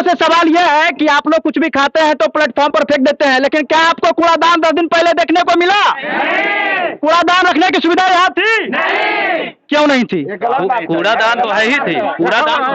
से सवाल यह है कि आप लोग कुछ भी खाते हैं तो प्लेटफॉर्म पर फेंक देते हैं, लेकिन क्या आपको कूड़ादान 10 दिन पहले देखने को मिला? नहीं। कूड़ादान रखने की सुविधा यहाँ थी? नहीं। क्यों नहीं थी? कूड़ादान तो है ही थी। कूड़ादान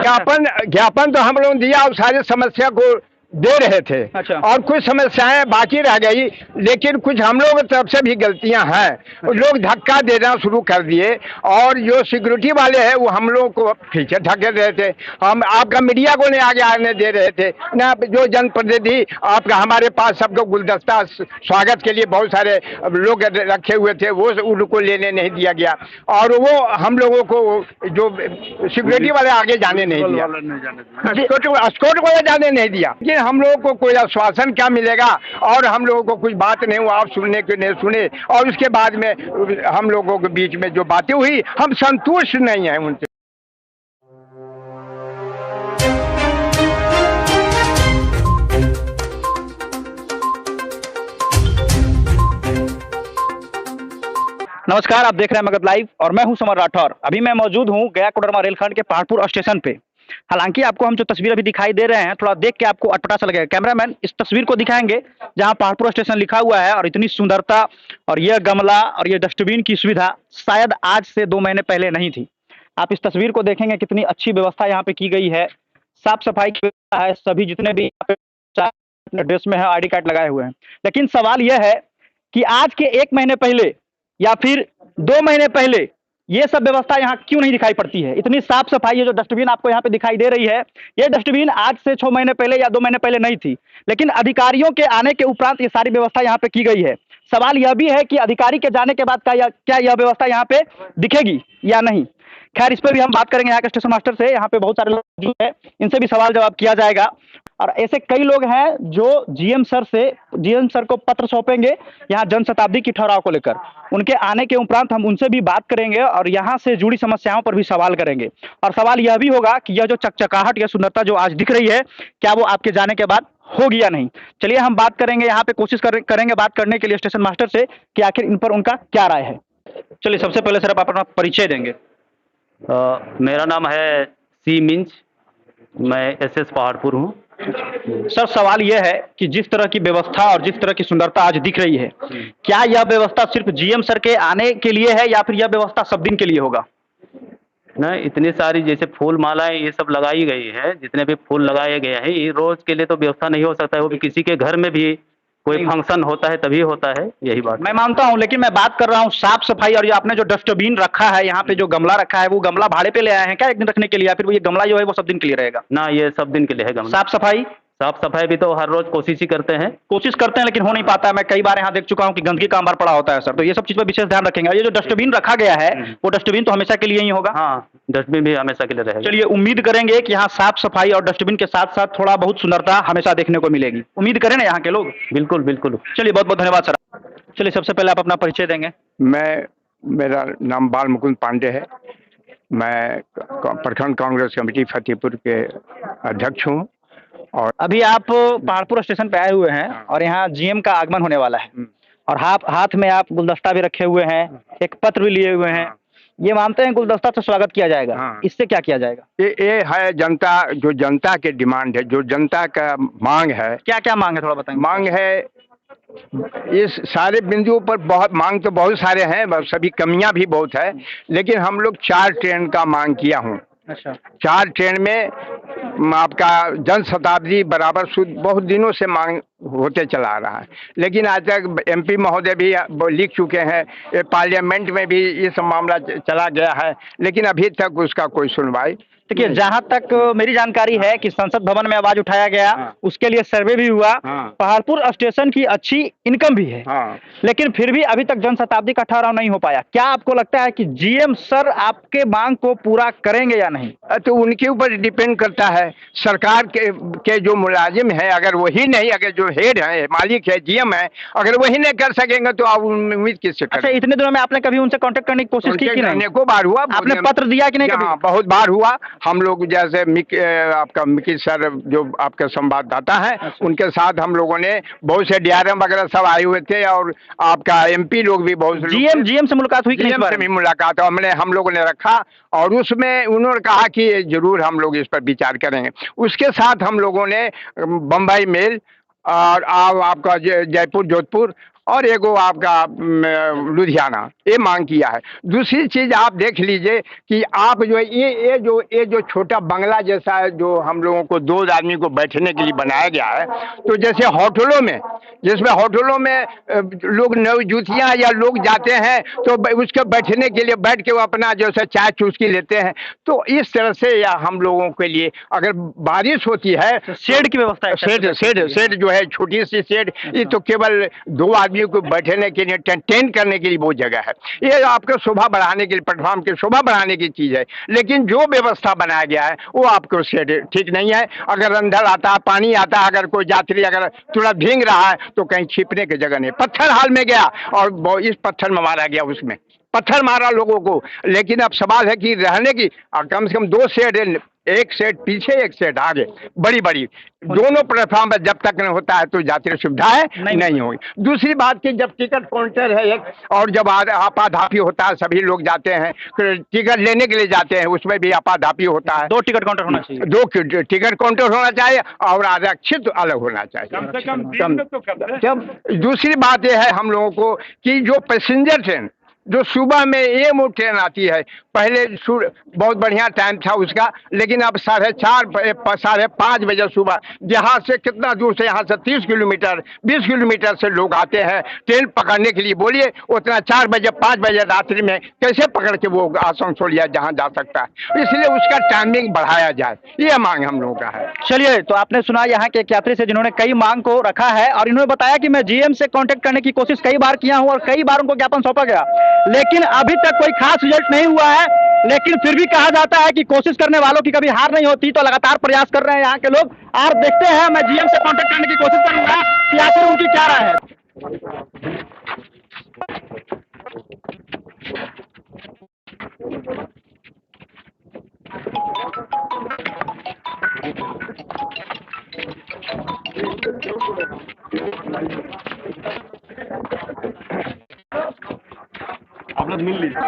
ज्ञापन तो हम लोगों ने दिया और सारी समस्या को दे रहे थे। अच्छा। और कुछ समस्याएं बाकी रह गई, लेकिन कुछ हम लोग की तरफ से भी गलतियां हैं। अच्छा। लोग धक्का देना शुरू कर दिए और जो सिक्योरिटी वाले हैं वो हम लोग को पीछे धकेल रहे थे। हम आपका मीडिया को नहीं आगे आने दे रहे थे ना। जो जनप्रतिनिधि आपका हमारे पास सबको गुलदस्ता स्वागत के लिए बहुत सारे लोग रखे हुए थे, वो उनको लेने नहीं दिया गया और वो हम लोगों को जो सिक्योरिटी वाले आगे जाने नहीं दिया, स्कॉट वाले जाने नहीं दिया। हम लोगों को कोई आश्वासन क्या मिलेगा और हम लोगों को कुछ बात नहीं हुआ, आप सुनने के नहीं सुने और उसके बाद में हम लोगों के बीच में जो बातें हुई हम संतुष्ट नहीं हैं उनसे। नमस्कार, आप देख रहे हैं मगध लाइव और मैं हूं समर राठौर। अभी मैं मौजूद हूं गया कोडरमा रेलखंड के पहाड़पुर स्टेशन पे। हालांकि आपको हम जो तस्वीर अभी दिखाई दे रहे हैं, थोड़ा देख के आपको अटपटा सा लगेगा। कैमरामैन इस तस्वीर को दिखाएंगे जहां पहाड़पुर स्टेशन लिखा हुआ है और इतनी सुंदरता और यह गमला और यह डस्टबिन की सुविधा शायद आज से 2 महीने पहले नहीं थी। आप इस तस्वीर को देखेंगे कितनी अच्छी व्यवस्था यहाँ पे की गई है, साफ सफाई की व्यवस्था है, सभी जितने भी यहाँ पे ड्रेस में है ID कार्ड लगाए हुए हैं। लेकिन सवाल यह है कि आज के 1 महीने पहले या फिर 2 महीने पहले ये सब व्यवस्था यहाँ क्यों नहीं दिखाई पड़ती है? इतनी साफ सफाई, ये जो डस्टबिन आपको यहाँ पे दिखाई दे रही है, ये डस्टबिन आज से 6 महीने पहले या 2 महीने पहले नहीं थी, लेकिन अधिकारियों के आने के उपरांत ये सारी व्यवस्था यहाँ पे की गई है। सवाल यह भी है कि अधिकारी के जाने के बाद क्या यह व्यवस्था यहाँ पे दिखेगी या नहीं? खैर, इस पर भी हम बात करेंगे यहाँ के स्टेशन मास्टर से। यहाँ पे बहुत सारे लोग हैं, इनसे भी सवाल जवाब किया जाएगा और ऐसे कई लोग हैं जो GM सर को पत्र सौंपेंगे यहाँ जन शताब्दी की ठहराव को लेकर। उनके आने के उपरांत हम उनसे भी बात करेंगे और यहाँ से जुड़ी समस्याओं पर भी सवाल करेंगे। और सवाल यह भी होगा कि यह जो चकचकाहट या सुंदरता जो आज दिख रही है, क्या वो आपके जाने के बाद होगी या नहीं? चलिए हम बात करेंगे, यहाँ पे कोशिश करेंगे बात करने के लिए स्टेशन मास्टर से कि आखिर इन पर उनका क्या राय है। चलिए, सबसे पहले सर आप अपना परिचय देंगे। मेरा नाम है सी मिंच, मैं SS पहाड़पुर हूँ। सर, सवाल यह है कि जिस तरह की व्यवस्था और जिस तरह की सुंदरता आज दिख रही है, क्या यह व्यवस्था सिर्फ GM सर के आने के लिए है या फिर यह व्यवस्था सब दिन के लिए होगा? नहीं, इतनी सारी जैसे फूल मालाएं ये सब लगाई गई है, जितने भी फूल लगाए गए हैं, ये रोज के लिए तो व्यवस्था नहीं हो सकता है। वो भी किसी के घर में भी कोई फंक्शन होता है तभी होता है, यही बात। मैं मानता हूं, लेकिन मैं बात कर रहा हूं साफ सफाई और ये आपने जो डस्टबिन रखा है, यहाँ पे जो गमला रखा है, वो गमला भाड़े पे ले आए हैं क्या एक दिन रखने के लिए, या फिर वो ये गमला जो है वो सब दिन के लिए रहेगा? ना, ये सब दिन के लिए है गमला। साफ सफाई भी तो हर रोज कोशिश ही करते हैं, लेकिन हो नहीं पाता है। मैं कई बार यहाँ देख चुका हूँ कि गंदगी का अंबार पड़ा होता है सर, तो ये सब चीज पर विशेष ध्यान रखेंगे। और ये जो डस्टबिन रखा गया है, वो डस्टबिन तो हमेशा के लिए ही होगा? हाँ, डस्टबिन भी हमेशा के लिए रहेगा। चलिए, उम्मीद करेंगे कि यहाँ साफ सफाई और डस्टबिन के साथ साथ थोड़ा बहुत सुंदरता हमेशा देखने को मिलेगी। उम्मीद करें ना यहाँ के लोग? बिल्कुल बिल्कुल। चलिए, बहुत बहुत धन्यवाद सर। चलिए, सबसे पहले आप अपना परिचय देंगे। मेरा नाम बाल मुकुंद पांडे है। मैं प्रखंड कांग्रेस कमेटी फतेहपुर के अध्यक्ष हूँ। और अभी आप पहाड़पुर स्टेशन पे आए हुए हैं और यहाँ GM का आगमन होने वाला है और हाथ में आप गुलदस्ता भी रखे हुए हैं, एक पत्र भी लिए हुए हैं। ये मानते हैं गुलदस्ता से स्वागत किया जाएगा, इससे क्या किया जाएगा? ये है जनता के डिमांड है, जो जनता का मांग है। क्या क्या मांग है, थोड़ा बताएंगे? मांग है, इस सारे बिंदुओं पर बहुत मांग तो बहुत सारे हैं, सभी कमियां भी बहुत है, लेकिन हम लोग 4 ट्रेन का मांग किया हूँ। अच्छा। 4 ट्रेन में आपका जन शताब्दी बराबर बहुत दिनों से मांग होते चला आ रहा है, लेकिन आज तक MP महोदय भी लिख चुके हैं, पार्लियामेंट में भी ये सब मामला चला गया है, लेकिन अभी तक उसका कोई सुनवाई। देखिए, जहां तक मेरी जानकारी है कि संसद भवन में आवाज उठाया गया, उसके लिए सर्वे भी हुआ। पहाड़पुर स्टेशन की अच्छी इनकम भी है, लेकिन फिर भी अभी तक जन शताब्दी का ठहराव नहीं हो पाया। क्या आपको लगता है कि GM सर आपके मांग को पूरा करेंगे या नहीं? तो उनके ऊपर डिपेंड करता है। सरकार के जो मुलाजिम है, अगर वही नहीं, अगर जो हेड है, मालिक है, GM है, अगर वही नहीं कर सकेंगे तो आप उम्मीद किससे करें? अच्छा, इतने दिनों में आपने कभी उनसे कांटेक्ट करने की कोशिश की कि नहीं? अनेकों बार हुआ। आपने पत्र दिया कि नहीं? बहुत बार हुआ। हम लोग जैसे आपका मिकी सर जो आपके संवाददाता हैं, उनके साथ हम लोगों ने बहुत से डीआरएम वगैरह सब आए हुए थे, और आपका एमपी लोग भी बहुत से जीएम से मुलाकात हुई कि नहीं इस जीएम बारे से में? भी मुलाकात हम लोगों ने रखा, और उसमें उन्होंने कहा कि जरूर हम लोग इस पर विचार करेंगे। उसके साथ हम लोगों ने बम्बई मेल और आपका जयपुर जोधपुर और एगो आपका लुधियाना ये मांग किया है। दूसरी चीज आप देख लीजिए कि आप जो है ये जो छोटा बंगला जैसा है जो हम लोगों को 2 आदमी को बैठने के लिए बनाया गया है, तो जैसे होटलों में, जिसमें होटलों में लोग नई जूतियाँ या लोग जाते हैं तो उसके बैठने के लिए बैठ के वो अपना जो है चाय चुस्की लेते हैं, तो इस तरह से या हम लोगों के लिए अगर बारिश होती है शेड की व्यवस्था है? शेड जो है छोटी सी शेड, ये तो केवल 2 आदमियों को बैठने के लिए टेंट करने के लिए वो जगह है। ये आपको शोभा बढ़ाने के लिए, प्लेटफॉर्म की शोभा बढ़ाने की चीज है, लेकिन जो व्यवस्था बनाया गया है वो आपको शेड ठीक नहीं है। अगर अंधड़ आता है, पानी आता है, अगर कोई यात्री अगर थोड़ा भींग रहा है तो कहीं छिपने की जगह नहीं। पत्थर हाल में गया और इस पत्थर में मारा गया, उसमें पत्थर मारा लोगों को। लेकिन अब सवाल है कि रहने की कम से कम 2 शेड, एक सेट पीछे एक सेट आगे, बड़ी बड़ी दोनों प्लेटफॉर्म पर जब तक नहीं होता है तो यात्री सुविधा है नहीं होगी। दूसरी बात कि जब टिकट काउंटर है एक, और जब आपाधापी होता है, सभी लोग जाते हैं टिकट लेने के लिए जाते हैं, उसमें भी आपाधापी होता है। 2 टिकट काउंटर होना चाहिए। 2 टिकट काउंटर होना चाहिए और आरक्षित अलग होना चाहिए। कम से कम दूसरी बात यह है हम लोगों को कि जो पैसेंजर ट्रेन जो सुबह में एएमओ ट्रेन आती है, पहले बहुत बढ़िया टाइम था उसका, लेकिन अब 4:30 5:30 बजे सुबह, यहाँ से कितना दूर से, यहाँ से 30 किलोमीटर 20 किलोमीटर से लोग आते हैं ट्रेन पकड़ने के लिए। बोलिए उतना 4 बजे 5 बजे रात्रि में कैसे पकड़ के वो आसनसोल या जहाँ जा सकता है, इसलिए उसका टाइमिंग बढ़ाया जाए, ये मांग हम लोगों का है। चलिए, तो आपने सुना यहाँ के एक यात्री से जिन्होंने कई मांग को रखा है, और इन्होंने बताया कि मैं जीएम से कांटेक्ट करने की कोशिश कई बार किया हूँ और कई बार उनको ज्ञापन सौंपा गया, लेकिन अभी तक कोई खास रिजल्ट नहीं हुआ है। लेकिन फिर भी कहा जाता है कि कोशिश करने वालों की कभी हार नहीं होती, तो लगातार प्रयास कर रहे हैं यहाँ के लोग। और देखते हैं, मैं जीएम से कांटेक्ट करने की कोशिश करूंगा कि आखिर उनकी क्या राय है। आप लोग मिल लीजिए।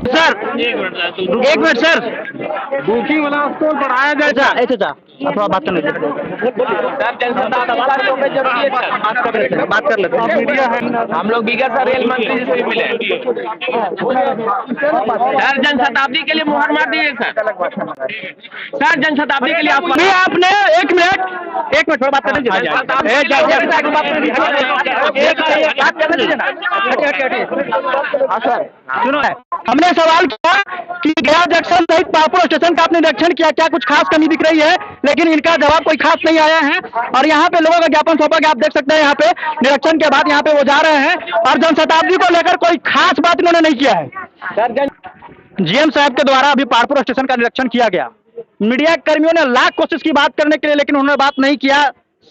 सर एक मिनट सर, बुकिंग वाला स्टॉल बढ़ाया जाए। अच्छा थोड़ा बात कर लीजिए। बात कर लेते हैं। मीडिया है, हम लोग बिगर सर रेल मंत्री जी से मिले सर। जनशताब्दी के लिए मुहर मार दिए सर जनशताब्दी के लिए आपने एक मिनट थोड़ा बात कर लीजिए। हाँ सर, सुनो है, हमने सवाल किया कि गया जंक्शन सहित पालपुर स्टेशन का आपने निरीक्षण किया, क्या कुछ खास कमी दिख रही है, लेकिन इनका जवाब कोई खास नहीं आया है। और यहाँ पे लोगों का ज्ञापन सौंपा गया, आप देख सकते हैं यहाँ पे निरीक्षण के बाद यहाँ पे वो जा रहे हैं, और जनशताब्दी को लेकर कोई खास बात इन्होंने नहीं किया है। जीएम साहब के द्वारा अभी पालपुर स्टेशन का निरीक्षण किया गया, मीडिया कर्मियों ने लाख कोशिश की बात करने के लिए, लेकिन उन्होंने बात नहीं किया।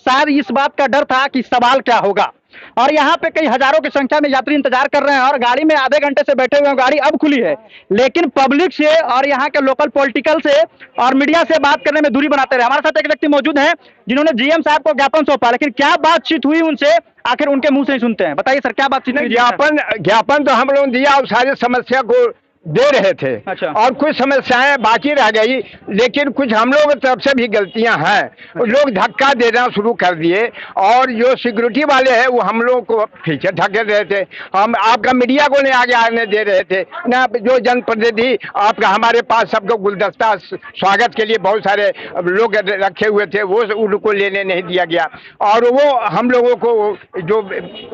शायद इस बात का डर था कि सवाल क्या होगा। और यहाँ पे कई हजारों की संख्या में यात्री इंतजार कर रहे हैं, और गाड़ी में आधे घंटे से बैठे हुए हैं। गाड़ी अब खुली है, लेकिन पब्लिक से और यहाँ के लोकल पॉलिटिकल से और मीडिया से बात करने में दूरी बनाते रहे। हमारे साथ एक व्यक्ति मौजूद हैं जिन्होंने जीएम साहब को ज्ञापन सौंपा, लेकिन क्या बातचीत हुई उनसे, आखिर उनके मुंह से ही सुनते हैं। बताइए सर, क्या बातचीत हुई? ज्ञापन तो हम लोगों ने दिया और सारी समस्या को दे रहे थे। अच्छा। और कुछ समस्याएं बाकी रह गई, लेकिन कुछ हम लोगों की तरफ से भी गलतियां हैं। लोग धक्का देना शुरू कर दिए, और जो सिक्योरिटी वाले हैं वो हम लोगों को पीछे धकेल रहे थे। हम आपका मीडिया को नहीं आगे आने दे रहे थे ना, जो जनप्रतिनिधि आपका हमारे पास सबको गुलदस्ता स्वागत के लिए बहुत सारे लोग रखे हुए थे, वो उनको लेने नहीं दिया गया, और वो हम लोगों को जो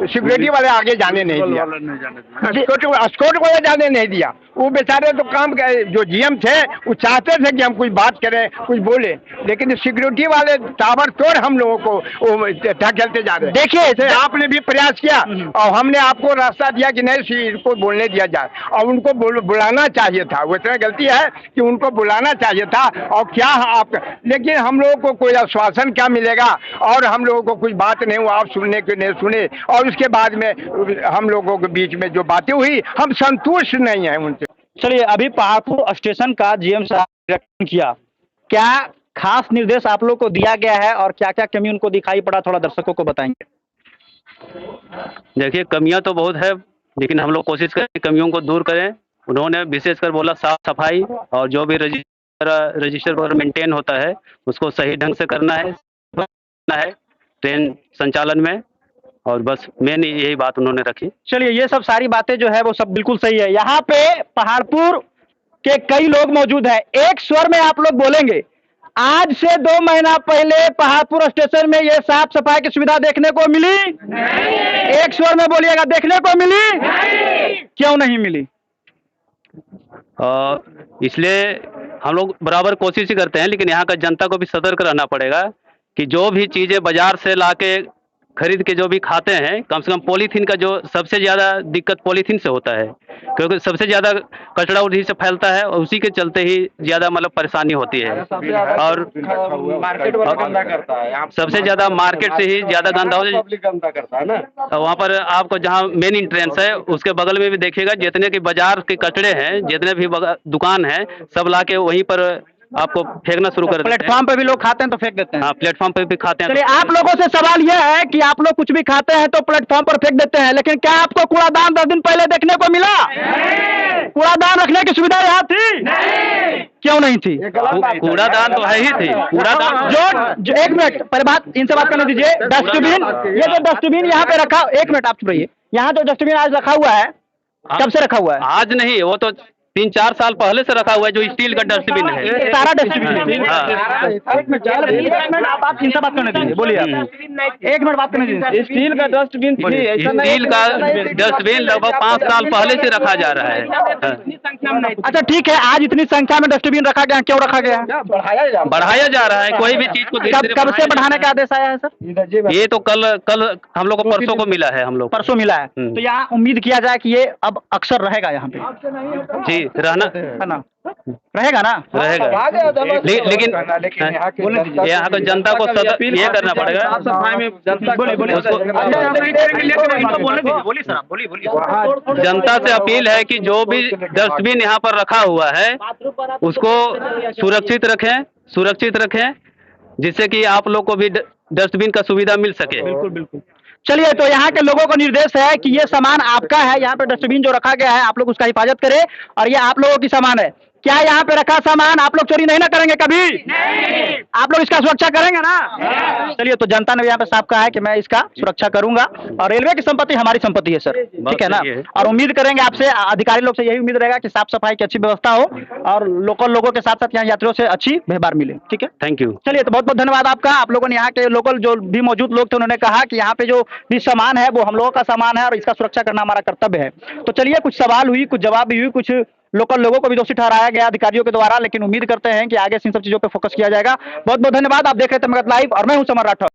सिक्योरिटी वाले आगे जाने नहीं दिया, एस्कॉर्ट को जाने नहीं दिया। वो बेचारे तो काम जो जीएम थे वो चाहते थे कि हम कुछ बात करें, कुछ बोले, लेकिन सिक्योरिटी वाले ताबड़तोड़ हम लोगों को वो ढकेलते जा रहे हैं। देखिए आपने भी प्रयास किया और हमने आपको रास्ता दिया कि नहीं इनको बोलने दिया जाए, और उनको बुलाना चाहिए था। वो इतना गलती है कि उनको बुलाना चाहिए था। और क्या आप, लेकिन हम लोगों को कोई आश्वासन क्या मिलेगा, और हम लोगों को कुछ बात नहीं हुआ, आप सुनने के नहीं सुने, और उसके बाद में हम लोगों के बीच में जो बातें हुई हम संतुष्ट नहीं हैं उनसे। चलिए, अभी पहाड़पुर स्टेशन का जीएम साहब ने निरीक्षण किया, क्या खास निर्देश आप लोग को दिया गया है और क्या क्या कमी उनको दिखाई पड़ा, थोड़ा दर्शकों को बताएंगे। देखिए, कमियां तो बहुत है, लेकिन हम लोग कोशिश करें कमियों को दूर करें। उन्होंने विशेषकर बोला साफ सफाई और जो भी रजिस्टर पर मेंटेन होता है उसको सही ढंग से करना है ट्रेन संचालन में, और बस मेन यही बात उन्होंने रखी। चलिए, ये सब सारी बातें जो है वो सब बिल्कुल सही है। यहाँ पे पहाड़पुर के कई लोग मौजूद हैं, एक स्वर में आप लोग बोलेंगे। आज से 2 महीना पहले पहाड़पुर स्टेशन में ये साफ सफाई की सुविधा देखने को मिली? नहीं। एक स्वर में बोलिएगा, देखने को मिली? नहीं। क्यों नहीं मिली? इसलिए हम लोग बराबर कोशिश ही करते हैं, लेकिन यहाँ का जनता को भी सतर्क रहना पड़ेगा कि जो भी चीज़ें बाजार से लाके खरीद के जो भी खाते हैं, कम से कम पॉलीथीन का जो सबसे ज़्यादा दिक्कत पॉलीथीन से होता है, क्योंकि सबसे ज़्यादा कचरा उसी से फैलता है और उसी के चलते ही ज़्यादा मतलब परेशानी होती है। और मार्केट वाला गंदा करता है, यहाँ सबसे ज़्यादा मार्केट से ही ज़्यादा गंदा हो पब्लिक गंदा करता है ना। वहाँ पर आपको जहाँ मेन एंट्रेंस है उसके बगल में भी देखिएगा, जितने के बाजार के कचरे हैं, जितने भी दुकान हैं, सब लाके वहीं पर आपको फेंकना शुरू कर देते हैं। प्लेटफॉर्म पे भी लोग खाते हैं तो फेंक देते हैं। हाँ, प्लेटफॉर्म पे भी खाते हैं। चलिए, आप लोगों से सवाल यह है कि आप लोग कुछ भी खाते हैं तो प्लेटफॉर्म पर फेंक देते हैं, लेकिन क्या आपको कूड़ादान 10 दिन पहले देखने को मिला? नहीं। कूड़ादान रखने की सुविधा यहाँ थी? नहीं। क्यों नहीं थी? कूड़ादान तो है ही थी। कूड़ादान जो एक मिनट पहले बात इनसे बात करने दीजिए। डस्टबिन, ये जो डस्टबिन यहाँ पे रखा, एक मिनट आप चुप रहिए। यहाँ जो डस्टबिन आज रखा हुआ है, कब से रखा हुआ है? आज नहीं, वो तो 3-4 साल पहले से रखा हुआ है, जो स्टील का डस्टबिन है। ये सारा डस्टबिन है। आप इनसे बात करने दीजिए, बोलिए आप। एक मिनट बात करने दीजिए। स्टील का डस्टबिन स्टील का डस्टबिन लगभग 5 साल पहले से रखा जा रहा है। अच्छा ठीक है, आज इतनी संख्या में डस्टबिन रखा गया, क्यों रखा गया? बढ़ाया जा रहा है, कोई भी चीज को कब से बढ़ाने का आदेश आया है सर? ये तो कल हम लोग को परसों को मिला है। हम लोग परसों मिला है, तो यहाँ उम्मीद किया जाए कि ये अब अक्सर रहेगा यहाँ पे। जी, रहना है ना, रहेगा ना? रहेगा, लेकिन यहाँ को जनता को ये करना पड़ेगा। सफाई में जनता जनता से अपील है कि जो भी डस्टबिन यहाँ पर रखा हुआ है उसको सुरक्षित रखें, जिससे कि आप लोग को भी डस्टबिन का सुविधा मिल सके। बिल्कुल बिल्कुल। चलिए, तो यहाँ के लोगों को निर्देश है कि ये सामान आपका है, यहाँ पे डस्टबिन जो रखा गया है आप लोग उसका हिफाजत करें, और ये आप लोगों की सामान है। क्या यहाँ पे रखा सामान आप लोग चोरी नहीं ना करेंगे कभी? नहीं। आप लोग इसका सुरक्षा करेंगे ना? चलिए, तो जनता ने यहाँ पे साफ कहा है कि मैं इसका सुरक्षा करूंगा, और रेलवे की संपत्ति हमारी संपत्ति है सर, ठीक है ना? और उम्मीद करेंगे आपसे, अधिकारी लोग से यही उम्मीद रहेगा कि साफ सफाई की अच्छी व्यवस्था हो और लोकल लोगों के साथ साथ यहाँ यात्रियों से अच्छी व्यवहार मिले। ठीक है, थैंक यू। चलिए, तो बहुत बहुत धन्यवाद आपका। आप लोगों ने, यहाँ के लोकल जो भी मौजूद लोग थे, उन्होंने कहा कि यहाँ पे जो भी सामान है वो हम लोगों का सामान है और इसका सुरक्षा करना हमारा कर्तव्य है। तो चलिए, कुछ सवाल हुई, कुछ जवाब भी हुई, कुछ लोकल लोगों को भी दोषी ठहराया गया अधिकारियों के द्वारा, लेकिन उम्मीद करते हैं कि आगे इन सब चीजों पे फोकस किया जाएगा। बहुत बहुत धन्यवाद। आप देख रहे थे मगध लाइव और मैं हूं समर राठौर।